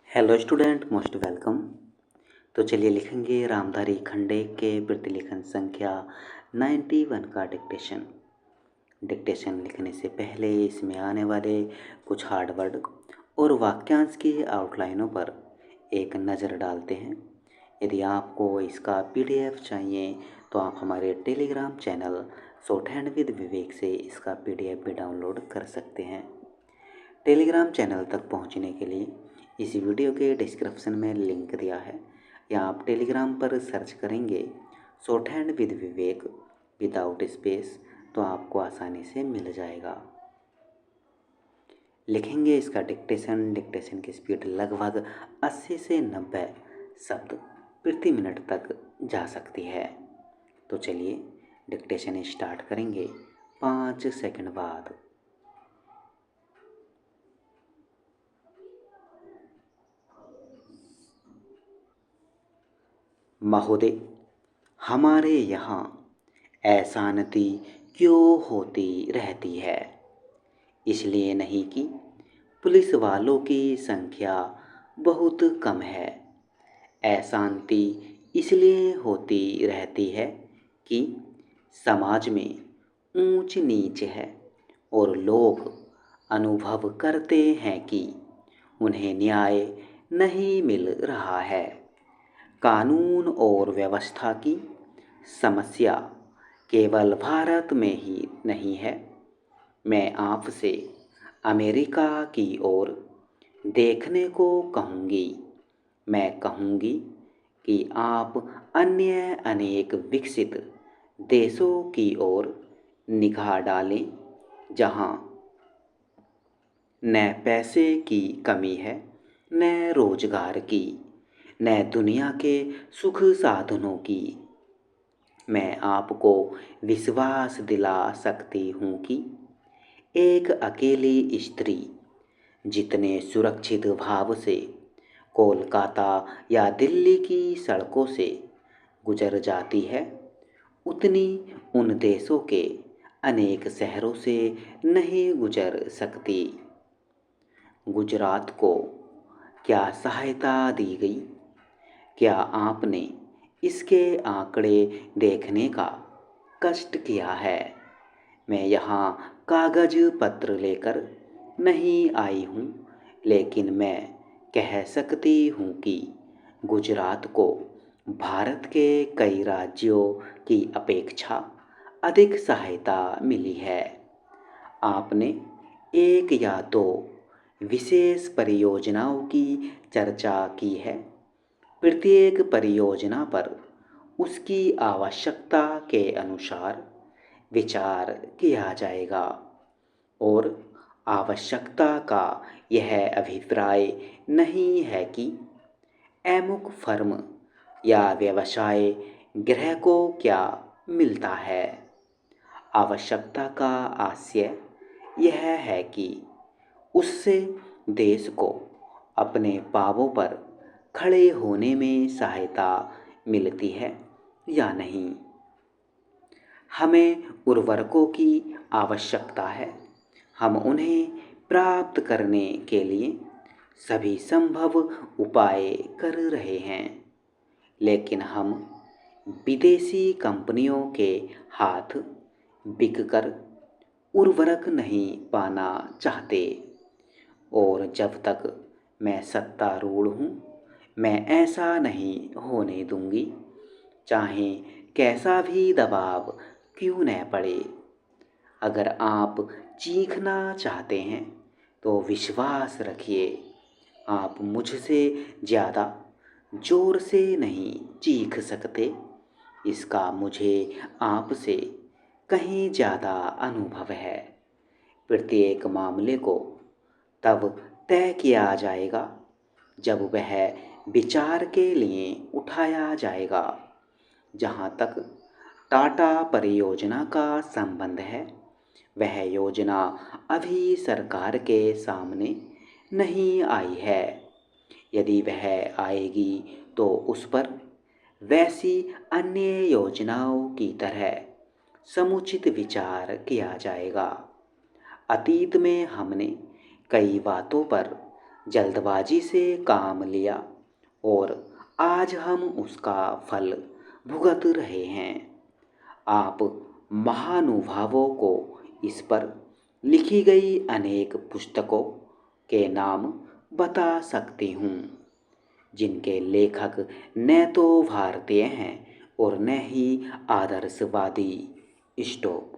Hello student, most welcome. तो चलिए लिखेंगे रामधारी खंडे के प्रतिलेखन संख्या 91 का डिक्टेशन। डिक्टेशन लिखने से पहले इसमें आने वाले कुछ हार्ड वर्ड और वाक्यांश की आउटलाइनों पर एक नज़र डालते हैं। यदि आपको इसका पीडीएफ चाहिए तो आप हमारे Telegram channel short hand with Vivek से इसका पीडीएफ भी डाउनलोड कर सकते हैं। टेलीग्राम चैनल तक पहुंचने के लिए इस वीडियो के डिस्क्रिप्शन में लिंक दिया है, या आप टेलीग्राम पर सर्च करेंगे short hand with Vivek without space तो आपको आसानी से मिल जाएगा। लिखेंगे इसका डिक्टेशन की स्पीड लगभग 80 से 90 शब्द प्रति मिनट तक जा सकती है। तो चलिए डिक्टेशन स्टार्ट करेंगे 5 सेकंड बाद। महोदय, हमारे यहाँ अशांति क्यों होती रहती है? इसलिए नहीं कि पुलिस वालों की संख्या बहुत कम है। अशांति इसलिए होती रहती है कि समाज में ऊंच नीच है और लोग अनुभव करते हैं कि उन्हें न्याय नहीं मिल रहा है। कानून और व्यवस्था की समस्या केवल भारत में ही नहीं है। मैं आपसे अमेरिका की ओर देखने को कहूँगी। मैं कहूँगी कि आप अन्य अनेक विकसित देशों की ओर निगाह डालें, जहाँ न पैसे की कमी है, न रोजगार की, न दुनिया के सुख साधनों की। मैं आपको विश्वास दिला सकती हूँ कि एक अकेली स्त्री जितने सुरक्षित भाव से कोलकाता या दिल्ली की सड़कों से गुजर जाती है, उतनी उन देशों के अनेक शहरों से नहीं गुजर सकती। गुजरात को क्या सहायता दी गई? क्या आपने इसके आंकड़े देखने का कष्ट किया है? मैं यहाँ कागज पत्र लेकर नहीं आई हूँ, लेकिन मैं कह सकती हूँ कि गुजरात को भारत के कई राज्यों की अपेक्षा अधिक सहायता मिली है। आपने एक या दो विशेष परियोजनाओं की चर्चा की है। प्रत्येक परियोजना पर उसकी आवश्यकता के अनुसार विचार किया जाएगा और आवश्यकता का यह अभिप्राय नहीं है कि अमुक फर्म या व्यवसाय गृह को क्या मिलता है। आवश्यकता का आशय यह है कि उससे देश को अपने पांवों पर खड़े होने में सहायता मिलती है या नहीं। हमें उर्वरकों की आवश्यकता है। हम उन्हें प्राप्त करने के लिए सभी संभव उपाय कर रहे हैं, लेकिन हम विदेशी कंपनियों के हाथ बिककर उर्वरक नहीं पाना चाहते। और जब तक मैं सत्तारूढ़ हूँ, मैं ऐसा नहीं होने दूंगी, चाहे कैसा भी दबाव क्यों न पड़े। अगर आप चीखना चाहते हैं तो विश्वास रखिए, आप मुझसे ज़्यादा जोर से नहीं चीख सकते। इसका मुझे आपसे कहीं ज़्यादा अनुभव है। प्रत्येक मामले को तब तय किया जाएगा जब वह विचार के लिए उठाया जाएगा। जहाँ तक टाटा परियोजना का संबंध है, वह योजना अभी सरकार के सामने नहीं आई है। यदि वह आएगी तो उस पर वैसी अन्य योजनाओं की तरह समुचित विचार किया जाएगा। अतीत में हमने कई बातों पर जल्दबाजी से काम लिया और आज हम उसका फल भुगत रहे हैं। आप महानुभावों को इस पर लिखी गई अनेक पुस्तकों के नाम बता सकती हूँ, जिनके लेखक न तो भारतीय हैं और न ही आदर्शवादी। स्टॉप।